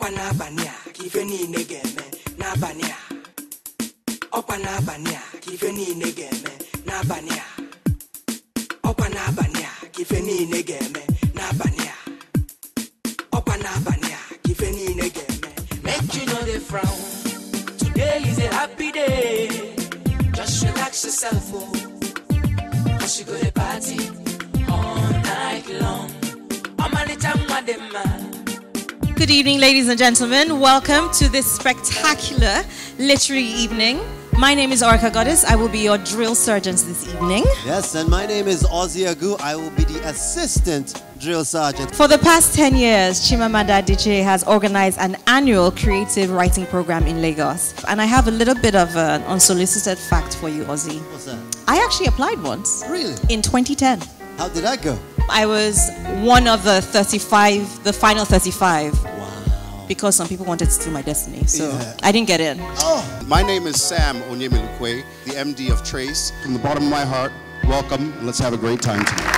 Opa na bania, kifeni negeme, na bania. Opa na bania, kifeni negeme, na bania. Opa na bania, kifeni negeme, na bania. Opa na bania, kifeni negeme. Make you know the frown. Today is a happy day. Just relax yourself, oh. Cause you go to party all night long. I'm a little madman. Good evening, ladies and gentlemen. Welcome to this spectacular literary evening. My name is Orca Goddess. I will be your drill sergeant this evening. Yes, and my name is Ozzy Agu. I will be the assistant drill sergeant. For the past 10 years, Chimamanda Adichie has organized an annual creative writing program in Lagos. And I have a little bit of an unsolicited fact for you, Ozzy. What's that? I actually applied once. Really? In 2010. How did that go? I was one of the 35, the final 35. Wow. Because some people wanted to steal my destiny, so Yeah. I didn't get in. Oh. My name is Sam Onyemilukwe, the MD of Trace. From the bottom of my heart, welcome, and let's have a great time tonight.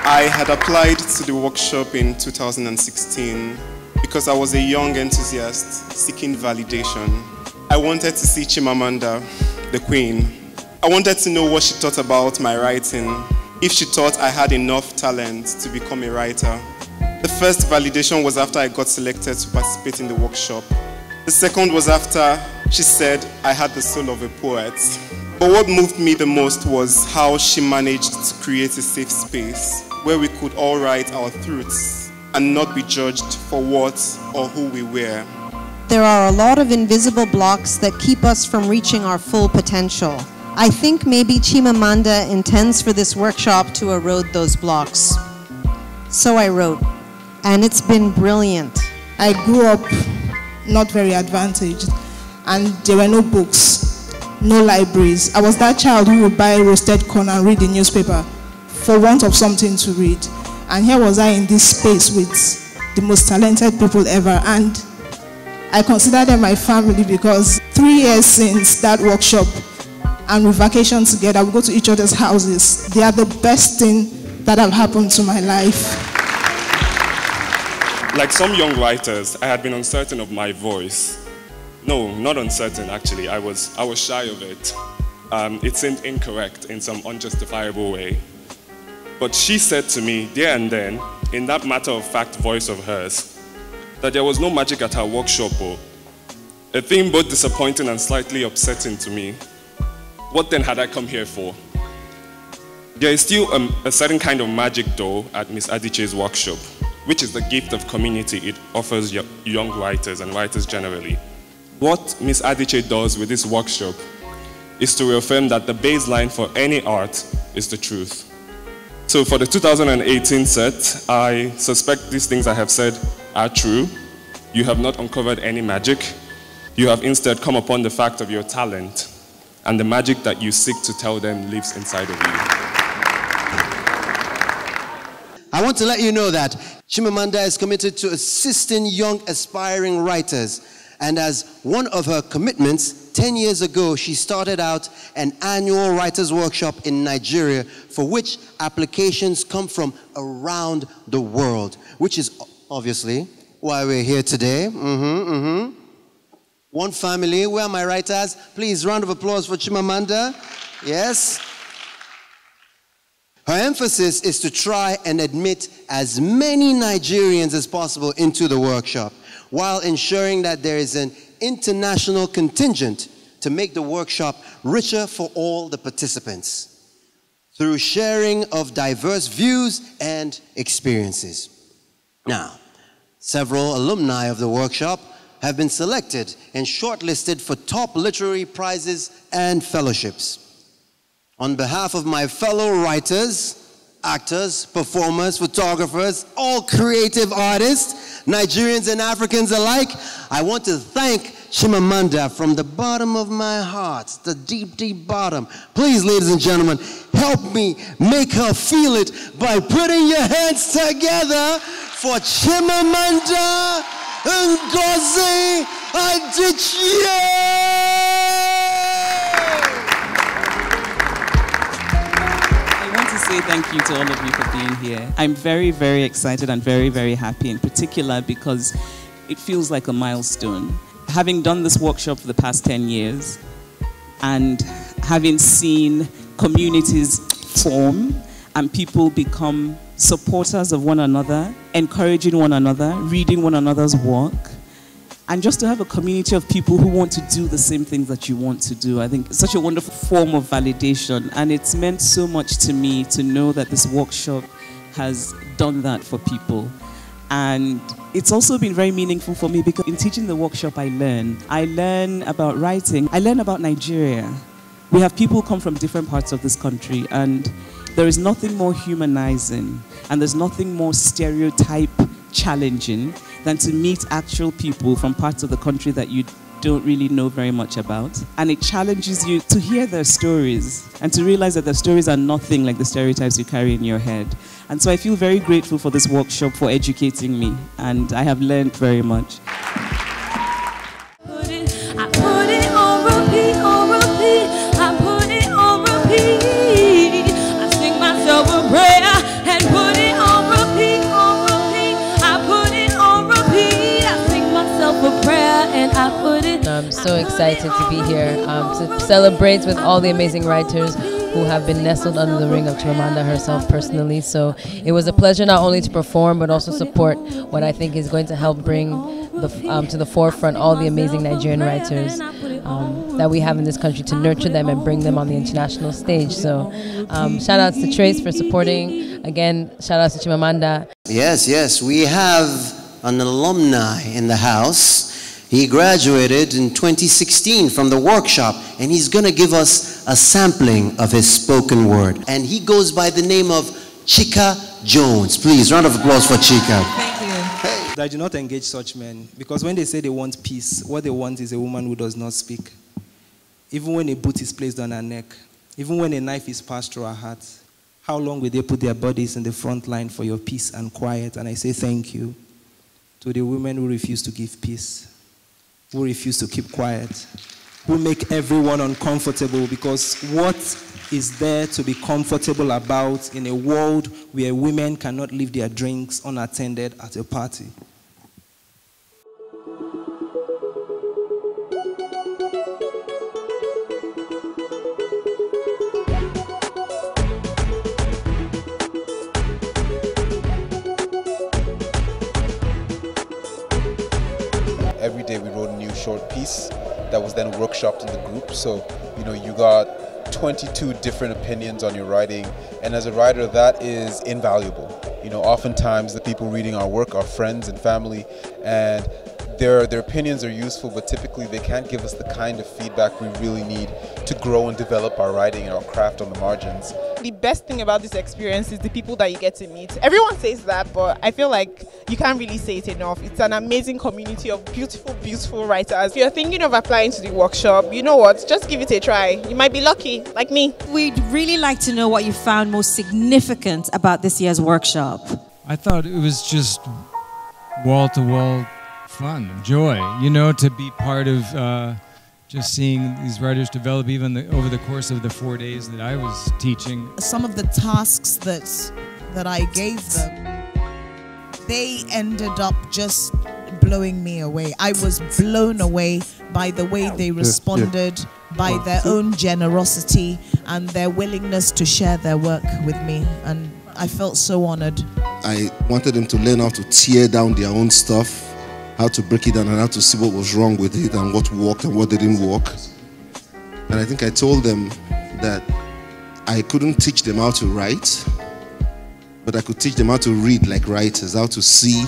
I had applied to the workshop in 2016 because I was a young enthusiast seeking validation. I wanted to see Chimamanda, the Queen. I wanted to know what she thought about my writing, if she thought I had enough talent to become a writer. The first validation was after I got selected to participate in the workshop. The second was after she said I had the soul of a poet. But what moved me the most was how she managed to create a safe space where we could all write our truths and not be judged for what or who we were. There are a lot of invisible blocks that keep us from reaching our full potential. I think maybe Chimamanda intends for this workshop to erode those blocks. So I wrote, and it's been brilliant. I grew up not very advantaged, and there were no books, no libraries. I was that child who would buy roasted corn and read the newspaper for want of something to read. And here was I in this space with the most talented people ever, and I consider them my family because 3 years since that workshop and we vacation together, we go to each other's houses. They are the best thing that have happened to my life. Like some young writers, I had been uncertain of my voice. No, not uncertain actually, I was shy of it. It seemed incorrect in some unjustifiable way. But she said to me there and then, in that matter-of-fact voice of hers, that there was no magic at her workshop, a thing both disappointing and slightly upsetting to me. What then had I come here for? There is still a certain kind of magic though at Miss Adichie's workshop, which is the gift of community it offers young writers and writers generally. What Miss Adichie does with this workshop is to reaffirm that the baseline for any art is the truth. So for the 2018 set, I suspect these things I have said are true. You have not uncovered any magic. You have instead come upon the fact of your talent, and the magic that you seek to tell them lives inside of you. I want to let you know that Chimamanda is committed to assisting young aspiring writers. And as one of her commitments, 10 years ago, she started out an annual writers' workshop in Nigeria for which applications come from around the world, which is obviously why we're here today. One family, where are my writers? Please, round of applause for Chimamanda. Yes. Her emphasis is to try and admit as many Nigerians as possible into the workshop, while ensuring that there is an international contingent to make the workshop richer for all the participants, through sharing of diverse views and experiences. Now, several alumni of the workshop have been selected and shortlisted for top literary prizes and fellowships. On behalf of my fellow writers, actors, performers, photographers, all creative artists, Nigerians and Africans alike, I want to thank Chimamanda from the bottom of my heart, the deep, deep bottom. Please, ladies and gentlemen, help me make her feel it by putting your hands together for Chimamanda Ngozi Adichie! Say thank you to all of you for being here. I'm very, very excited and very, very happy, in particular because it feels like a milestone. Having done this workshop for the past 10 years and having seen communities form and people become supporters of one another, encouraging one another, reading one another's work, and just to have a community of people who want to do the same things that you want to do. I think it's such a wonderful form of validation, and it's meant so much to me to know that this workshop has done that for people. And it's also been very meaningful for me because in teaching the workshop I learn about writing, I learn about Nigeria. We have people come from different parts of this country, and there is nothing more humanizing and there's nothing more stereotype challenging than to meet actual people from parts of the country that you don't really know very much about. And it challenges you to hear their stories and to realize that their stories are nothing like the stereotypes you carry in your head. And so I feel very grateful for this workshop for educating me, and I have learned very much. I'm so excited to be here to celebrate with all the amazing writers who have been nestled under the wing of Chimamanda herself personally. So it was a pleasure not only to perform but also support what I think is going to help bring to the forefront all the amazing Nigerian writers that we have in this country, to nurture them and bring them on the international stage. So shout outs to Trace for supporting. Again, shout outs to Chimamanda. Yes, we have an alumni in the house. He graduated in 2016 from the workshop, and he's going to give us a sampling of his spoken word. And he goes by the name of Chika Jones. Please, round of applause for Chika. Thank you. Hey. I do not engage such men, because when they say they want peace, what they want is a woman who does not speak. Even when a boot is placed on her neck, even when a knife is passed through her heart, how long will they put their bodies in the front line for your peace and quiet? And I say thank you to the women who refuse to give peace, who refuse to keep quiet, who make everyone uncomfortable, because what is there to be comfortable about in a world where women cannot leave their drinks unattended at a party? Every day we wrote a new short piece that was then workshopped in the group. So, you got 22 different opinions on your writing, and as a writer that is invaluable. Oftentimes the people reading our work are friends and family, and their opinions are useful, but typically they can't give us the kind of feedback we really need to grow and develop our writing and our craft on the margins. The best thing about this experience is the people that you get to meet. Everyone says that, but I feel like you can't really say it enough. It's an amazing community of beautiful, beautiful writers. If you're thinking of applying to the workshop, you know what? Just give it a try. You might be lucky, like me. We'd really like to know what you found most significant about this year's workshop. I thought it was just wall-to-wall fun, joy, to be part of just seeing these writers develop even over the course of the 4 days that I was teaching. Some of the tasks that I gave them, they ended up just blowing me away. I was blown away by the way they responded, by their own generosity and their willingness to share their work with me, and I felt so honored. I wanted them to learn how to tear down their own stuff, how to break it down and how to see what was wrong with it and what worked and what didn't work. And I think I told them that I couldn't teach them how to write, but I could teach them how to read like writers, how to see,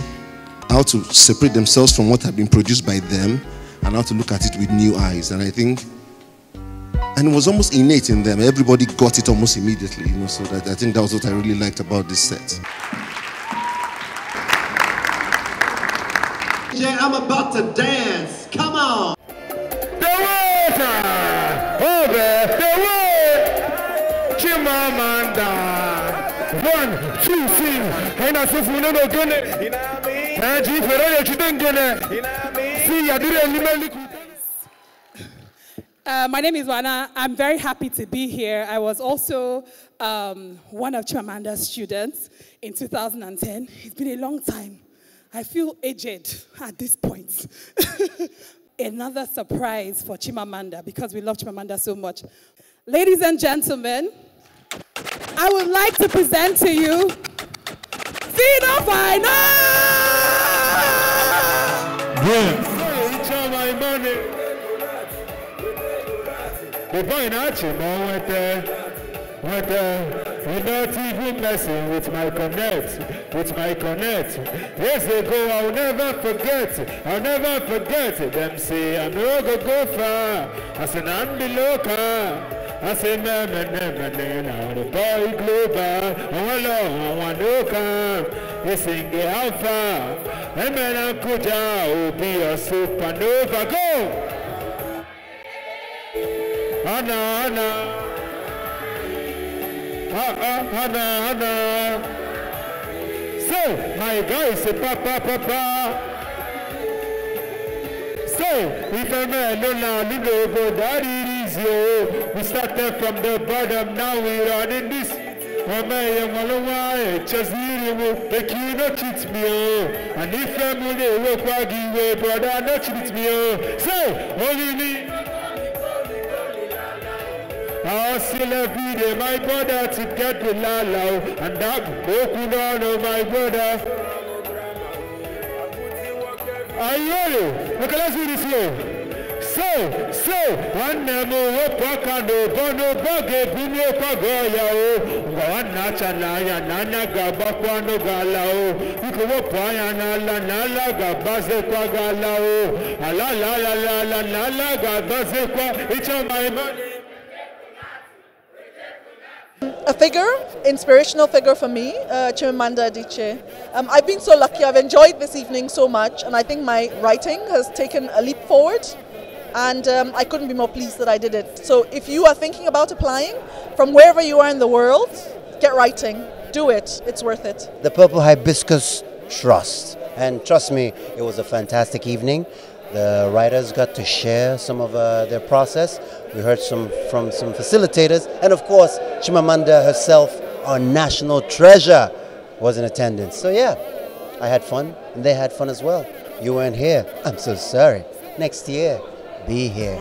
how to separate themselves from what had been produced by them, and how to look at it with new eyes. And I think, and it was almost innate in them. Everybody got it almost immediately, so that I think that was what I really liked about this set. Yeah, I'm about to dance. Come on. Chimamanda. 1, 2, 3. Haina sufuno no gune. Haji feraya chidengene. See yadire limeliku. My name is Wana. I'm very happy to be here. I was also one of Chimamanda's students in 2010. It's been a long time. I feel aged at this point. Another surprise for Chimamanda, because we love Chimamanda so much. Ladies and gentlemen, I would like to present to you Zeno Final! My money. The boy not we're not even messing with my connect, Years ago, I'll never forget, them say, I'm not gonna go far, I said, I'm below car, I said, man, now the boy global, I want to come, they sing the alpha, and man, I'm Kuja, will be a supernova, go! Anna. Anna. So, my guy say papa. So, if a man no go, that is you. We started from the bottom, now we running this. Oh my, just you not cheat me, and if family work away, brother, not cheat me, so only me. I still every day, my brother, to get the lala, and that broken down of my brother. Are you ready? Okay, let's do this here. So, one more Pakano, Bono Bage, Buno Pagoya, one Nachanaya, Nana Gabakwano Galao, Ukopaya, Nala Gabaze Pagalao, Ala Nala Gabaze Qua, it's on my money. A figure, inspirational figure for me, Chimamanda Adichie. I've been so lucky, I've enjoyed this evening so much, and I think my writing has taken a leap forward, and I couldn't be more pleased that I did it. So if you are thinking about applying, from wherever you are in the world, get writing, do it, it's worth it. The Purple Hibiscus Trust, and trust me, it was a fantastic evening. The writers got to share some of their process. We heard from some facilitators, and of course, Chimamanda herself, our national treasure, was in attendance. So yeah, I had fun, and they had fun as well. You weren't here. I'm so sorry. Next year, be here.